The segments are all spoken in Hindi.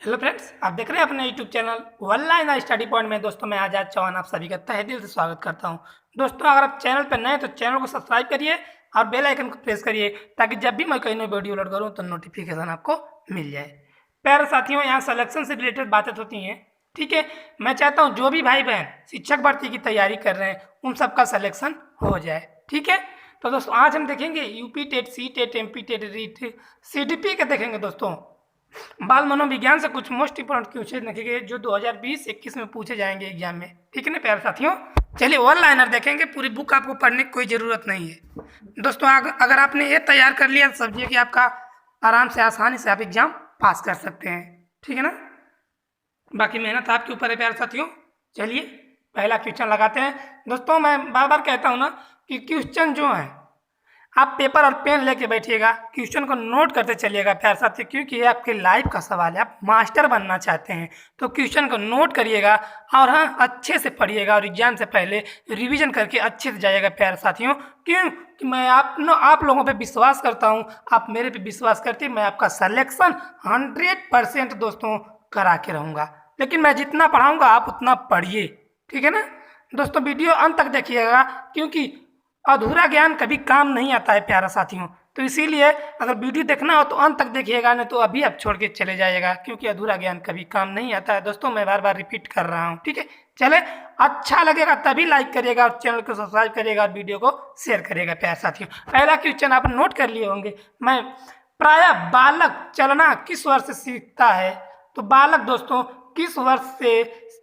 हेलो फ्रेंड्स, आप देख रहे हैं अपने YouTube channel online study point में। दोस्तों मैं आजाद चौहान आप सभी का तहे दिल से स्वागत करता हूं। दोस्तों अगर आप चैनल पर नए हैं तो चैनल को सब्सक्राइब करिए और बेल आइकन को प्रेस करिए ताकि जब भी मैं कोई नई वीडियो अपलोड करूं तो नोटिफिकेशन आपको मिल जाए। प्यारे साथियों, यहाँ सिलेक्शन से रिलेटेड बातें होती हैं, ठीक है। मैं चाहता हूँ जो भी भाई बहन शिक्षक भर्ती की तैयारी कर रहे हैं उन सबका सिलेक्शन हो जाए, ठीक है। तो दोस्तों आज हम देखेंगे UP TET, C TET, M P TET, REET, CDP के देखेंगे। दोस्तों बाल मनोविज्ञान से कुछ मोस्ट इंपोर्टेंट क्वेश्चन देखेंगे जो 2020-21 में पूछे जाएंगे एग्जाम में, ठीक है ना प्यारे साथियों। चलिए ऑनलाइनर देखेंगे, पूरी बुक आपको पढ़ने की कोई ज़रूरत नहीं है। दोस्तों अगर आपने ये तैयार कर लिया तो समझिए कि आपका आराम से आसानी से आप एग्जाम पास कर सकते हैं, ठीक है ना। बाकी मेहनत आपके ऊपर है प्यारे साथियों। चलिए पहला क्वेश्चन लगाते हैं। दोस्तों मैं बार बार कहता हूँ ना कि क्वेश्चन जो है आप पेपर और पेन लेके बैठिएगा, क्वेश्चन को नोट करते चलिएगा प्यारे साथियों, क्योंकि ये आपके लाइफ का सवाल है। आप मास्टर बनना चाहते हैं तो क्वेश्चन को नोट करिएगा और हाँ अच्छे से पढ़िएगा और एग्जाम से पहले रिवीजन करके अच्छे से जाइएगा प्यारे साथियों। क्यों कि मैं आप लोगों पे विश्वास करता हूँ, आप मेरे पे विश्वास करते हैं, मैं आपका सिलेक्शन 100% दोस्तों करा के रहूँगा। लेकिन मैं जितना पढ़ाऊँगा आप उतना पढ़िए, ठीक है ना। दोस्तों वीडियो अंत तक देखिएगा क्योंकि अधूरा ज्ञान कभी काम नहीं आता है प्यारा साथियों। तो इसीलिए अगर वीडियो देखना हो तो अंत तक देखिएगा, नहीं तो अभी आप छोड़ के चले जाइएगा, क्योंकि अधूरा ज्ञान कभी काम नहीं आता है। दोस्तों मैं बार बार रिपीट कर रहा हूँ, ठीक है। चले अच्छा लगेगा तभी लाइक करिएगा और चैनल को सब्सक्राइब करिएगा और वीडियो को शेयर करिएगा प्यारे साथियों। पहला क्वेश्चन आप नोट कर लिए होंगे। मैं प्रायः बालक चलना किस वर्ष से सीखता है? तो बालक दोस्तों किस वर्ष से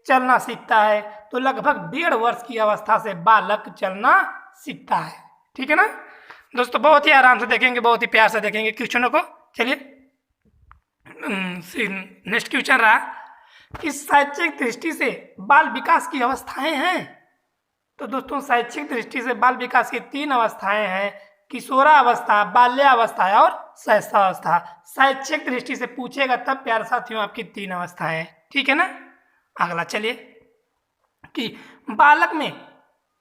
चलना सीखता है? तो लगभग 1.5 वर्ष की अवस्था से बालक चलना सीखता है, ठीक है ना। दोस्तों बहुत ही आराम से देखेंगे, बहुत ही प्यार से देखेंगे क्वेश्चनों को। चलिए नेक्स्ट क्वेश्चन रहा कि शैक्षिक दृष्टि से बाल विकास की अवस्थाएं हैं। तो दोस्तों शैक्षिक दृष्टि से बाल विकास की 3 अवस्थाएं हैं: किशोरावस्था, बाल्यावस्था और शैशवावस्था। शैक्षिक दृष्टि से पूछेगा तब प्यारे साथियों आपकी 3 अवस्थाएं, ठीक है ना। अगला चलिए कि बालक में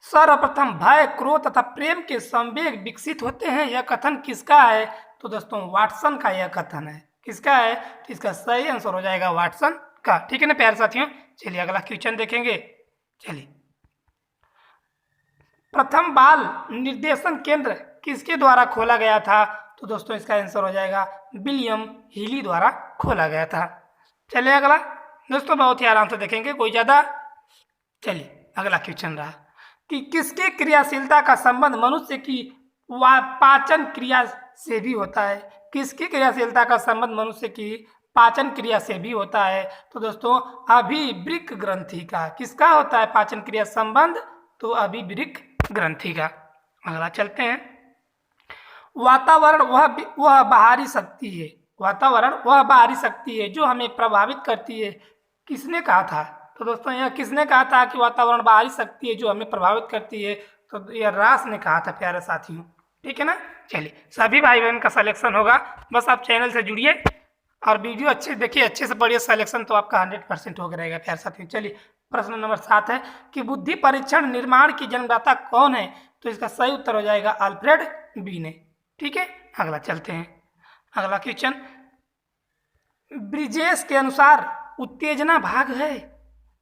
सर्वप्रथम भय, क्रोध तथा प्रेम के संवेग विकसित होते हैं, यह कथन किसका है? तो दोस्तों वाटसन का यह कथन है। किसका है? तो इसका सही आंसर हो जाएगा वाटसन का, ठीक है ना प्यारे साथियों। चलिए अगला क्वेश्चन देखेंगे। चलिए प्रथम बाल निर्देशन केंद्र किसके द्वारा खोला गया था? तो दोस्तों इसका आंसर हो जाएगा विलियम हीली द्वारा खोला गया था। चलिए अगला दोस्तों बहुत ही आराम से देखेंगे, कोई ज़्यादा। चलिए अगला क्वेश्चन रहा कि किसके क्रियाशीलता का संबंध मनुष्य की पाचन क्रिया से भी होता है? किसकी क्रियाशीलता का संबंध मनुष्य की पाचन क्रिया से भी होता है? तो दोस्तों अभिवृक्क ग्रंथि का। किसका होता है पाचन क्रिया संबंध? तो अभिवृक्क ग्रंथि का। अगला चलते हैं। वातावरण वह बाहरी शक्ति है। वातावरण वह बाहरी शक्ति है जो हमें प्रभावित करती है, किसने कहा था? तो दोस्तों यह किसने कहा था कि वातावरण बाहरी शक्ति है जो हमें प्रभावित करती है? तो यह रास ने कहा था प्यारे साथियों, ठीक है ना। चलिए सभी भाई बहन का सिलेक्शन होगा, बस आप चैनल से जुड़िए और वीडियो अच्छे देखिए, अच्छे से पढ़िए, सिलेक्शन तो आपका 100% हो रहेगा प्यारे साथियों। चलिए प्रश्न नंबर 7 है कि बुद्धि परीक्षण निर्माण की जन्मदाता कौन है? तो इसका सही उत्तर हो जाएगा अल्फ्रेड बीने, ठीक है। अगला चलते हैं। अगला क्वेश्चन, ब्रिजेश के अनुसार उत्तेजना भाग है।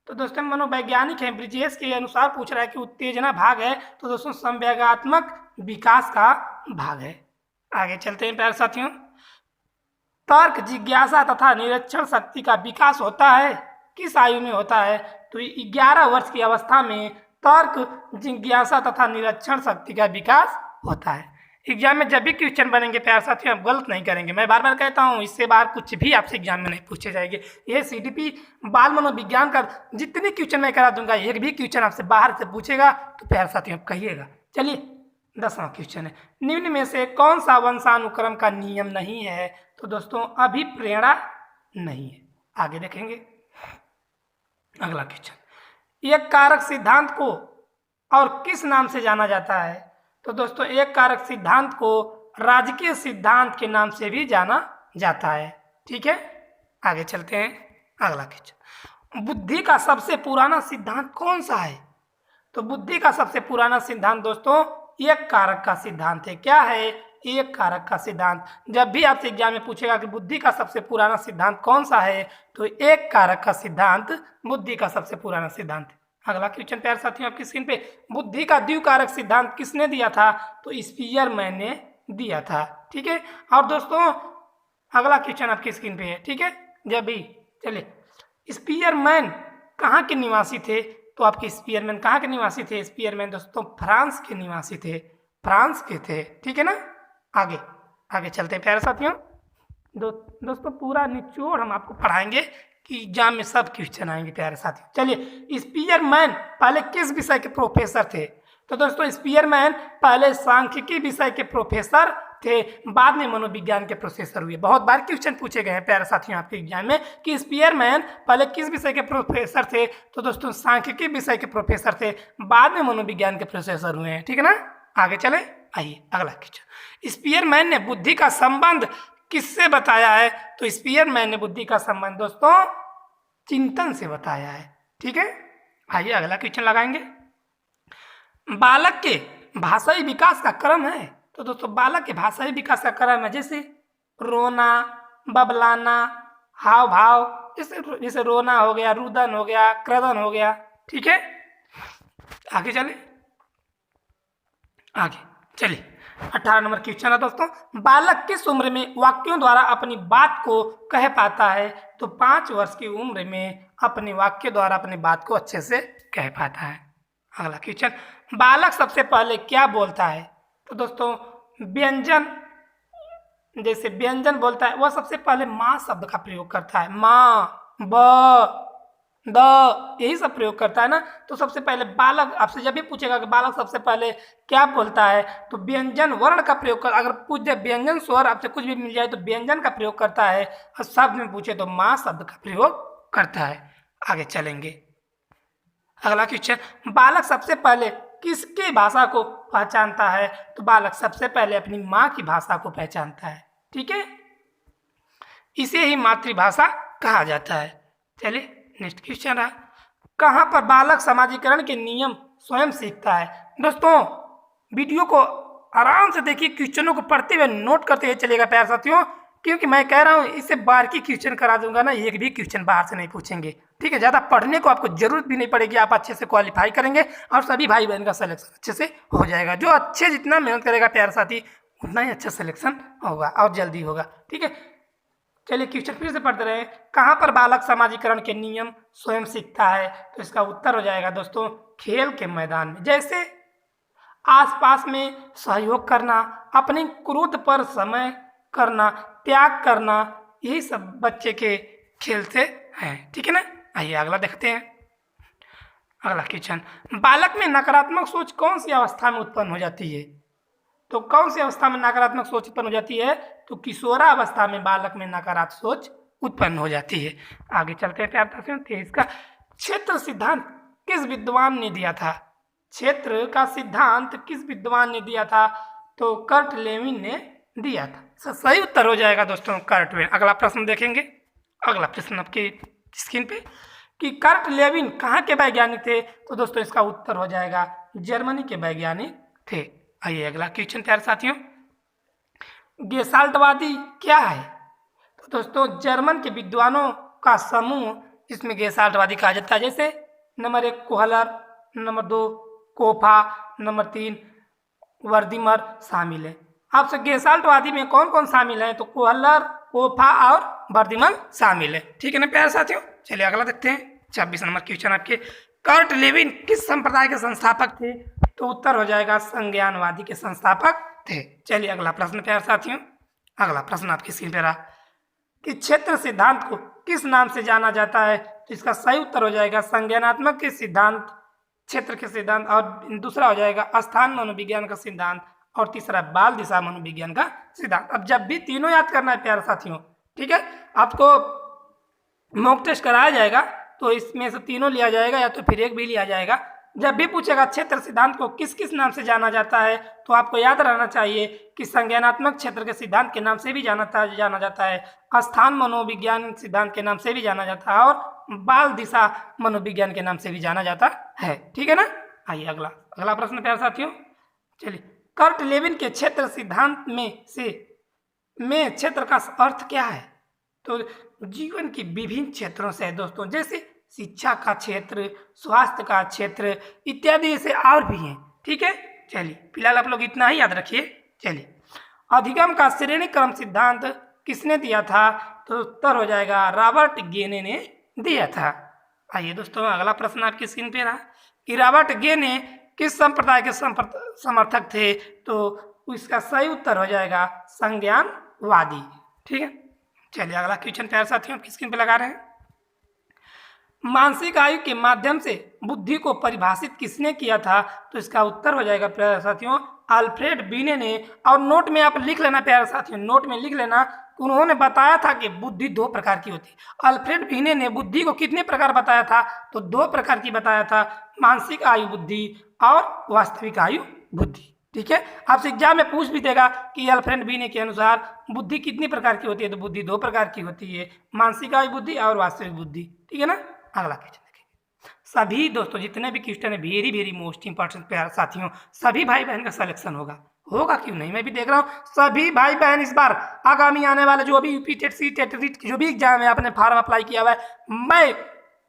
तो दोस्तों मनोवैज्ञानिक है, ब्रिजेश के अनुसार पूछ रहा है कि उत्तेजना भाग है, तो दोस्तों संवेगात्मक विकास का भाग है। आगे चलते हैं प्यारे साथियों। तर्क, जिज्ञासा तथा निरीक्षण शक्ति का विकास होता है किस आयु में होता है? तो 11 वर्ष की अवस्था में तर्क, जिज्ञासा तथा निरीक्षण शक्ति का विकास होता है। एग्जाम में जब भी क्वेश्चन बनेंगे प्यारे साथियों आप गलत नहीं करेंगे, मैं बार बार कहता हूँ, इससे बाहर कुछ भी आपसे एग्जाम में नहीं पूछे जाएंगे। ये CDP बाल मनोविज्ञान का जितने क्वेश्चन मैं करा दूंगा, एक भी क्वेश्चन आपसे बाहर से पूछेगा तो प्यारे साथियों आप कहिएगा। चलिए 10वां क्वेश्चन है, निम्न में से कौन सा वंशानुक्रम का नियम नहीं है? तो दोस्तों अभिप्रेरणा नहीं है। आगे देखेंगे। अगला क्वेश्चन, एक कारक सिद्धांत को और किस नाम से जाना जाता है? तो दोस्तों एक कारक सिद्धांत को राजकीय सिद्धांत के नाम से भी जाना जाता है, ठीक है। आगे चलते हैं। अगला क्वेश्चन, बुद्धि का सबसे पुराना सिद्धांत कौन सा है? तो बुद्धि का सबसे पुराना सिद्धांत दोस्तों एक कारक का सिद्धांत है। क्या है? एक कारक का सिद्धांत। जब भी आपसे एग्जाम में पूछेगा कि बुद्धि का सबसे पुराना सिद्धांत कौन सा है, तो एक कारक का सिद्धांत बुद्धि का सबसे पुराना सिद्धांत है। अगला क्वेश्चन प्यारे साथियों आपकी स्क्रीन पे, बुद्धि का द्विकारक सिद्धांत किसने दिया था, तो स्पीयरमैन ने दिया था। ठीक है, और दोस्तों अगला क्वेश्चन आपकी स्क्रीन पे है। ठीक है, जब भी चलिए, स्पीयरमैन कहाँ के निवासी थे, तो आपके स्पीयरमैन कहाँ के निवासी थे, स्पीयरमैन दोस्तों फ्रांस के निवासी थे, फ्रांस के थे। ठीक है ना, आगे आगे चलते हैं प्यारे साथियों। दोस्तों पूरा निचोड़ हम आपको पढ़ाएंगे कि एग्जाम में सब क्वेश्चन आएंगे प्यारे साथियों। चलिए, स्पीयरमैन पहले किस विषय के प्रोफेसर थे, तो दोस्तों स्पीयरमैन पहले सांख्यिकी विषय के प्रोफेसर थे, बाद में मनोविज्ञान के प्रोफेसर हुए। बहुत बार क्वेश्चन पूछे गए हैं प्यारे साथियों आपके एग्जाम में कि स्पीयरमैन पहले किस विषय के प्रोफेसर थे, तो दोस्तों सांख्यिकी विषय के प्रोफेसर थे, बाद में मनोविज्ञान के प्रोफेसर हुए हैं। ठीक है ना, आगे चले, आइए अगला क्वेश्चन। स्पीयरमैन ने बुद्धि का संबंध किससे बताया है, तो स्पीयरमैन ने बुद्धि का संबंध दोस्तों चिंतन से बताया है। ठीक है, आइए अगला क्वेश्चन लगाएंगे। बालक के भाषाई विकास का क्रम है, तो दोस्तों बालक के भाषाई विकास का क्रम है जैसे रोना, बबलाना, हाव भाव, जैसे रोना हो गया, रुदन हो गया, क्रदन हो गया। ठीक है, आगे चले, आगे चलिए 18 नंबर क्वेश्चन है दोस्तों, बालक किस उम्र में वाक्यों द्वारा अपनी बात को कह पाता है, तो 5 वर्ष की उम्र में अपने वाक्य द्वारा अपनी बात को अच्छे से कह पाता है। अगला क्वेश्चन, बालक सबसे पहले क्या बोलता है, तो दोस्तों व्यंजन, जैसे व्यंजन बोलता है वह सबसे पहले माँ शब्द का प्रयोग करता है, माँ, ब, द, यही सब प्रयोग करता है ना। तो सबसे पहले बालक, आपसे जब भी पूछेगा कि बालक सबसे पहले क्या बोलता है, तो व्यंजन वर्ण का प्रयोग कर, अगर पूछ दे व्यंजन स्वर आपसे कुछ भी मिल जाए तो व्यंजन का प्रयोग करता है, और शब्द में पूछे तो माँ शब्द का प्रयोग करता है। आगे चलेंगे, अगला क्वेश्चन, बालक सबसे पहले किसकी भाषा को पहचानता है, तो बालक सबसे पहले अपनी माँ की भाषा को पहचानता है। ठीक है, इसे ही मातृभाषा कहा जाता है। चलिए नेक्स्ट क्वेश्चन रहा, कहाँ पर बालक समाजीकरण के नियम स्वयं सीखता है। दोस्तों वीडियो को आराम से देखिए, क्वेश्चनों को पढ़ते हुए नोट करते हुए चलेगा प्यारे साथियों, क्योंकि मैं कह रहा हूँ इससे बाहर की क्वेश्चन करा दूंगा ना, एक भी क्वेश्चन बाहर से नहीं पूछेंगे। ठीक है, ज़्यादा पढ़ने को आपको जरूरत भी नहीं पड़ेगी, आप अच्छे से क्वालिफाई करेंगे और सभी भाई बहन का सिलेक्शन अच्छे से हो जाएगा। जो अच्छे जितना मेहनत करेगा प्यारे साथी उतना ही अच्छा सिलेक्शन होगा और जल्दी होगा। ठीक है, चलिए क्वेश्चन फिर से पढ़ते रहे, कहाँ पर बालक समाजीकरण के नियम स्वयं सीखता है, तो इसका उत्तर हो जाएगा दोस्तों खेल के मैदान में। जैसे आसपास में सहयोग करना, अपने क्रोध पर समय करना, त्याग करना, यही सब बच्चे के खेल से हैं। ठीक है ना, आइए अगला देखते हैं। अगला क्वेश्चन, बालक में नकारात्मक सोच कौन सी अवस्था में उत्पन्न हो जाती है, तो कौन सी अवस्था में नकारात्मक सोच उत्पन्न हो जाती है, तो किशोरावस्था में बालक में नकारात्मक सोच उत्पन्न हो जाती है। आगे चलते हैं प्यारे साथियों, 23 का, क्षेत्र सिद्धांत किस विद्वान ने दिया था, क्षेत्र का सिद्धांत किस विद्वान ने दिया था, तो कर्ट लेविन ने दिया था। सही उत्तर हो जाएगा दोस्तों कर्ट लेविन। अगला प्रश्न देखेंगे, अगला प्रश्न आपकी स्क्रीन पे, कि कर्ट लेविन कहाँ के वैज्ञानिक थे, तो दोस्तों इसका उत्तर हो जाएगा जर्मनी के वैज्ञानिक थे। आइए अगला क्वेश्चन प्यारे साथियों, गेसाल्टवादी क्या है, तो दोस्तों जर्मन के विद्वानों का समूह जिसमें गेसाल्टवादी कहा जाता है। जैसे नंबर 1 कोहलर, नंबर 2 कोफा, नंबर 3 वर्दीमर शामिल है। आपसे गेसाल्टवादी में कौन कौन शामिल है, तो कोहलर, कोफा और वर्दीमर शामिल है। ठीक है ना प्यारे साथियों, चलिए अगला देखते हैं। 26 नंबर क्वेश्चन आपके, कर्ट लेविन किस संप्रदाय के संस्थापक थे, तो उत्तर हो जाएगा संज्ञानवादी के संस्थापक थे। चलिए अगला प्रश्न प्यारे साथियों, अगला प्रश्न आपकी स्क्रीन पर रहा कि क्षेत्र सिद्धांत को किस नाम से जाना जाता है, तो इसका सही उत्तर हो जाएगा संज्ञानात्मक के सिद्धांत, क्षेत्र के सिद्धांत, और दूसरा हो जाएगा स्थान मनोविज्ञान का सिद्धांत, और तीसरा बाल दिशा मनोविज्ञान का सिद्धांत। अब जब भी तीनों याद करना है प्यारे साथियों, ठीक है, आपको मॉक टेस्ट कराया जाएगा तो इसमें से तीनों लिया जाएगा या तो फिर एक भी लिया जाएगा। जब भी पूछेगा क्षेत्र सिद्धांत को किस किस नाम से जाना जाता है, तो आपको याद रहना चाहिए कि संज्ञानात्मक क्षेत्र के सिद्धांत के नाम से भी जाना जाता है, स्थान मनोविज्ञान सिद्धांत के नाम से भी जाना जाता है, और बाल दिशा मनोविज्ञान के नाम से भी जाना जाता है। ठीक है ना, आइए अगला प्रश्न प्यारे साथियों, चलिए, कर्ट लेविन के क्षेत्र सिद्धांत में क्षेत्र का अर्थ क्या है? तो जीवन के विभिन्न क्षेत्रों से है दोस्तों, जैसे शिक्षा का क्षेत्र, स्वास्थ्य का क्षेत्र इत्यादि ऐसे और भी हैं। ठीक है, चलिए फिलहाल आप लोग इतना ही याद रखिए। चलिए, अधिगम का श्रेणी क्रम सिद्धांत किसने दिया था? तो उत्तर हो जाएगा रॉबर्ट गेने ने दिया था। आइए दोस्तों, अगला प्रश्न आपकी स्क्रीन पे रहा कि रॉबर्ट गेने किस संप्रदाय के समर्थक थे? तो इसका सही उत्तर हो जाएगा संज्ञानवादी। ठीक है, चलिए अगला क्वेश्चन प्यारे साथियों आपकी स्क्रीन पे लगा रहे हैं। मानसिक आयु के माध्यम से बुद्धि को परिभाषित किसने किया था? तो इसका उत्तर हो जाएगा प्यारे साथियों अल्फ्रेड बीने ने। और नोट में आप लिख लेना प्यारे साथियों, नोट में लिख लेना, उन्होंने बताया था कि बुद्धि दो प्रकार की होती है। अल्फ्रेड बीने ने बुद्धि को कितने प्रकार बताया था? तो दो प्रकार की बताया था, मानसिक आयु बुद्धि और वास्तविक आयु बुद्धि। ठीक है, आपसे एग्जाम में पूछ भी देगा कि अल्फ्रेड बीने के अनुसार बुद्धि कितनी प्रकार की होती है? तो बुद्धि दो प्रकार की होती है, मानसिक आयु बुद्धि और वास्तविक बुद्धि। ठीक है ना, अगला क्वेश्चन देखेंगे। सभी दोस्तों जितने भी क्वेश्चन है वेरी वेरी मोस्ट इंपॉर्टेंट प्यारे साथियों, सभी भाई बहन का सिलेक्शन होगा क्यों नहीं, मैं भी देख रहा हूँ सभी भाई बहन इस बार आगामी आने वाले जो भी UP TET C TET REET जो भी एग्जाम है आपने फॉर्म अप्लाई किया हुआ है, मैं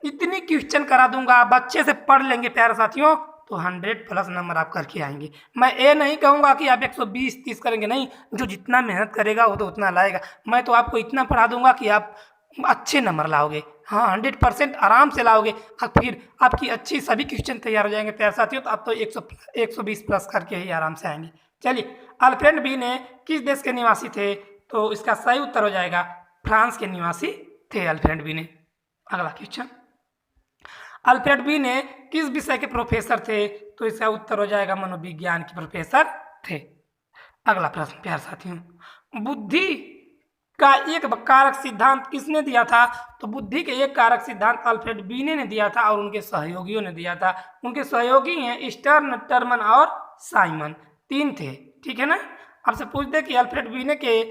इतनी क्वेश्चन करा दूंगा, आप अच्छे से पढ़ लेंगे प्यारे साथियों तो 100+ नंबर आप करके आएंगे। मैं ये नहीं कहूँगा कि आप 120-30 करेंगे, नहीं, जो जितना मेहनत करेगा वो तो उतना लाएगा। मैं तो आपको इतना पढ़ा दूंगा कि आप अच्छे नंबर लाओगे, हाँ 100% आराम से लाओगे, और फिर आपकी अच्छी सभी क्वेश्चन तैयार हो जाएंगे प्यारे साथियों, तो आप तो 120+ करके ही आराम से आएंगे। चलिए, अल्फ्रेड बी ने किस देश के निवासी थे? तो इसका सही उत्तर हो जाएगा फ्रांस के निवासी थे अल्फ्रेड बी ने। अगला क्वेश्चन, अल्फ्रेड बी ने किस विषय के प्रोफेसर थे? तो इसका उत्तर हो जाएगा मनोविज्ञान के प्रोफेसर थे। अगला प्रश्न प्यारे साथियों, बुद्धि का एक कारक सिद्धांत किसने दिया था? तो बुद्धि के एक कारक सिद्धांत अल्फ्रेड बीने ने दिया था और उनके सहयोगियों ने दिया था। उनके सहयोगी हैं स्टर्न, टर्मन और साइमन, 3 थे। ठीक है ना, आपसे पूछ दे कि अल्फ्रेड बीने के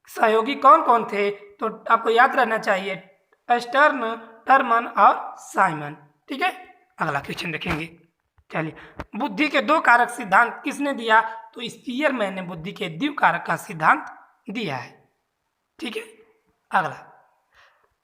सहयोगी कौन कौन थे? तो आपको याद रहना चाहिए स्टर्न, टर्मन और साइमन। ठीक है, अगला क्वेश्चन देखेंगे। चलिए, बुद्धि के 2 कारक सिद्धांत किसने दिया? तो स्पीयरमैन ने बुद्धि के द्विकारक का सिद्धांत दिया है। ठीक है, अगला,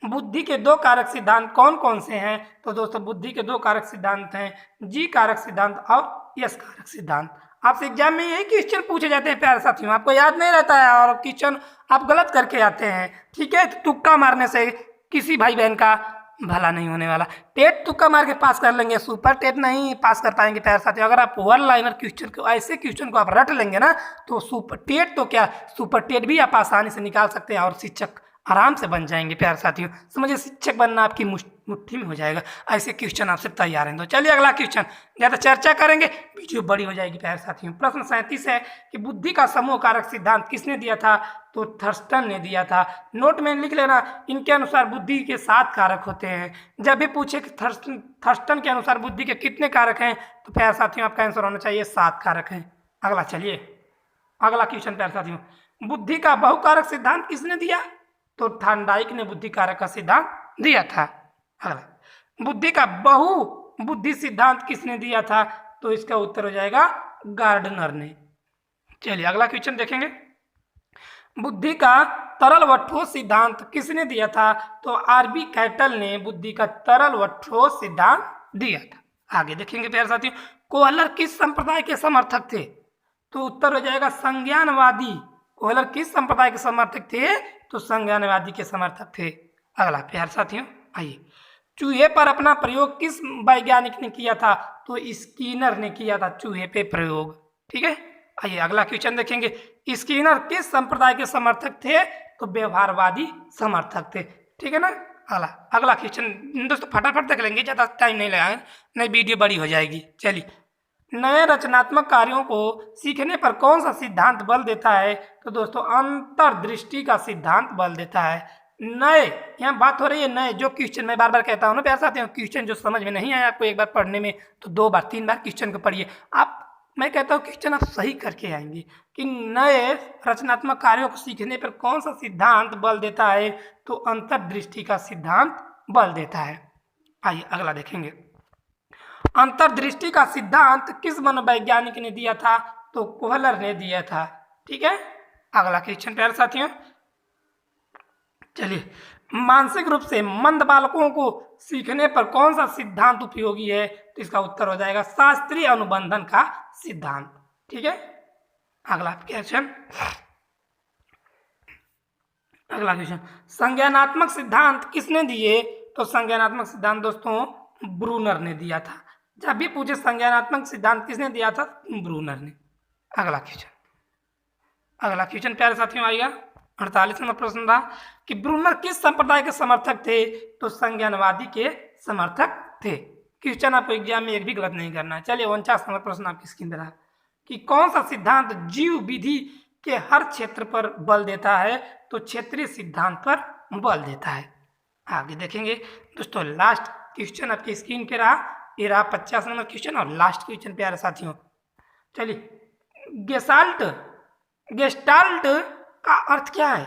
बुद्धि के 2 कारक सिद्धांत कौन कौन से हैं? तो दोस्तों बुद्धि के 2 कारक सिद्धांत हैं जी कारक सिद्धांत और यस कारक सिद्धांत। आपसे एग्जाम में यही क्वेश्चन पूछे जाते हैं प्यारे साथियों, आपको याद नहीं रहता है और क्वेश्चन आप गलत करके आते हैं। ठीक है, तो तुक्का मारने से किसी भाई बहन का भला नहीं होने वाला। टेट तुक्का मार के पास कर लेंगे, सुपर टेट नहीं पास कर पाएंगे प्यारे साथियों। अगर आप वन लाइनर क्वेश्चन को, ऐसे क्वेश्चन को आप रट लेंगे ना, तो सुपर टेट तो क्या, सुपर टेट भी आप आसानी से निकाल सकते हैं और शिक्षक आराम से बन जाएंगे प्यारे साथियों। समझिए, शिक्षक बनना आपकी मुट्ठी में हो जाएगा, ऐसे क्वेश्चन आपसे तैयार हैं। तो चलिए अगला क्वेश्चन, ज़्यादा चर्चा करेंगे वीडियो बड़ी हो जाएगी प्यारे साथियों। प्रश्न 37 है कि बुद्धि का समूह कारक सिद्धांत किसने दिया था? तो थर्स्टन ने दिया था। नोट में लिख लेना, इनके अनुसार बुद्धि के 7 कारक होते हैं। जब भी पूछे कि थर्स्टन के अनुसार बुद्धि के कितने कारक हैं, तो प्यारे साथियों आपका आंसर होना चाहिए 7 कारक हैं। अगला, चलिए अगला क्वेश्चन प्यारे साथियों, बुद्धि का बहुकारक सिद्धांत किसने दिया? तो थॉर्नडाइक ने बुद्धि कारक का सिद्धांत दिया था। अगला, बुद्धि का बहुबुद्धि सिद्धांत किसने दिया था? तो इसका उत्तर हो जाएगा गार्डनर ने। चलिए अगला क्वेश्चन देखेंगे, बुद्धि का तरल व ठोस सिद्धांत किसने दिया था? तो आरबी कैटल ने बुद्धि का तरल व ठोस सिद्धांत दिया था। आगे देखेंगे प्यारे साथियों, कोहलर किस संप्रदाय के समर्थक थे? तो उत्तर हो जाएगा संज्ञानवादी। कोहलर किस संप्रदाय के समर्थक थे? तो संज्ञानवादी के समर्थक थे। अगला प्यारे साथियों, आइए, चूहे पर अपना प्रयोग किस वैज्ञानिक ने किया था? तो स्किनर ने किया था चूहे पे प्रयोग। ठीक है, आइए अगला क्वेश्चन देखेंगे, स्किनर किस संप्रदाय के समर्थक थे? तो व्यवहारवादी समर्थक थे। ठीक है ना, अगला क्वेश्चन दोस्तों फटाफट देख लेंगे, ज़्यादा टाइम नहीं लगाएंगे, नहीं वीडियो बड़ी हो जाएगी। चलिए, नए रचनात्मक कार्यों को सीखने पर कौन सा सिद्धांत बल देता है? तो दोस्तों अंतर्दृष्टि का सिद्धांत बल देता है। नए, यहाँ बात हो रही है नए, जो क्वेश्चन मैं बार बार कहता हूँ ना प्यारे साथियों, क्वेश्चन जो समझ में नहीं आया आपको एक बार पढ़ने में, तो 2 बार 3 बार क्वेश्चन को पढ़िए। आप, मैं कहता हूँ क्वेश्चन आप सही करके आएंगे कि नए रचनात्मक कार्यों को सीखने पर कौन सा सिद्धांत बल देता है? तो अंतर्दृष्टि का सिद्धांत बल देता है। आइए अगला देखेंगे, अंतर्दृष्टि का सिद्धांत किस मनोवैज्ञानिक ने दिया था? तो कोहलर ने दिया था। ठीक है, अगला क्वेश्चन प्यारे साथियों, चलिए, मानसिक रूप से मंद बालकों को सीखने पर कौन सा सिद्धांत उपयोगी है? तो इसका उत्तर हो जाएगा शास्त्रीय अनुबंधन का सिद्धांत। ठीक है, अगला क्वेश्चन, संज्ञानात्मक सिद्धांत किसने दिए? तो संज्ञानात्मक सिद्धांत दोस्तों ब्रूनर ने दिया था। जब भी पूछे संज्ञानात्मक सिद्धांत किसने दिया था, ब्रूनर ने। अगला क्वेश्चन प्यारे साथियों आएगा 48 नंबर प्रश्न था कि ब्रूनर किस संप्रदाय के समर्थक थे? तो संज्ञानवादी के समर्थक थे। क्वेश्चन आपको एग्जाम में एक भी गलत नहीं करना है। चलिए 49 नंबर प्रश्न आपकी स्क्रीन पर रहा कि कौन सा सिद्धांत जीव विधि के हर क्षेत्र पर बल देता है? तो क्षेत्रीय सिद्धांत पर बल देता है। आगे देखेंगे दोस्तों, लास्ट क्वेश्चन आपकी स्क्रीन पे रहा, ये रहा 50 नंबर क्वेश्चन और लास्ट क्वेश्चन प्यारे साथियों। चलिए, गेस्टाल्ट का अर्थ क्या है?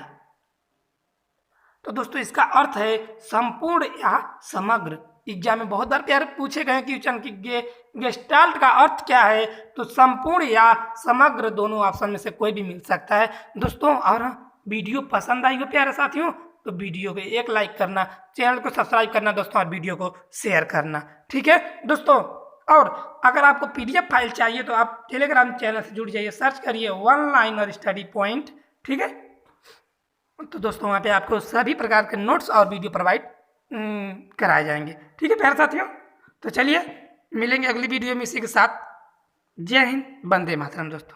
तो दोस्तों इसका अर्थ है संपूर्ण या समग्र। एग्जाम में बहुत बार प्यारे पूछे गए क्वेश्चन कि गेस्टाल्ट का अर्थ क्या है? तो संपूर्ण या समग्र, दोनों ऑप्शन में से कोई भी मिल सकता है दोस्तों। और वीडियो पसंद आई हो प्यारे साथियों तो वीडियो को एक लाइक करना, चैनल को सब्सक्राइब करना दोस्तों, और वीडियो को शेयर करना। ठीक है दोस्तों, और अगर आपको PDF फाइल चाहिए तो आप टेलीग्राम चैनल से जुड़ जाइए, सर्च करिए ऑनलाइन स्टडी पॉइंट। ठीक है, तो दोस्तों वहाँ पे आपको सभी प्रकार के नोट्स और वीडियो प्रोवाइड कराए जाएंगे। ठीक है प्यारे साथियों, तो चलिए मिलेंगे अगली वीडियो में इसी के साथ। जय हिंद, वंदे मातरम दोस्तों।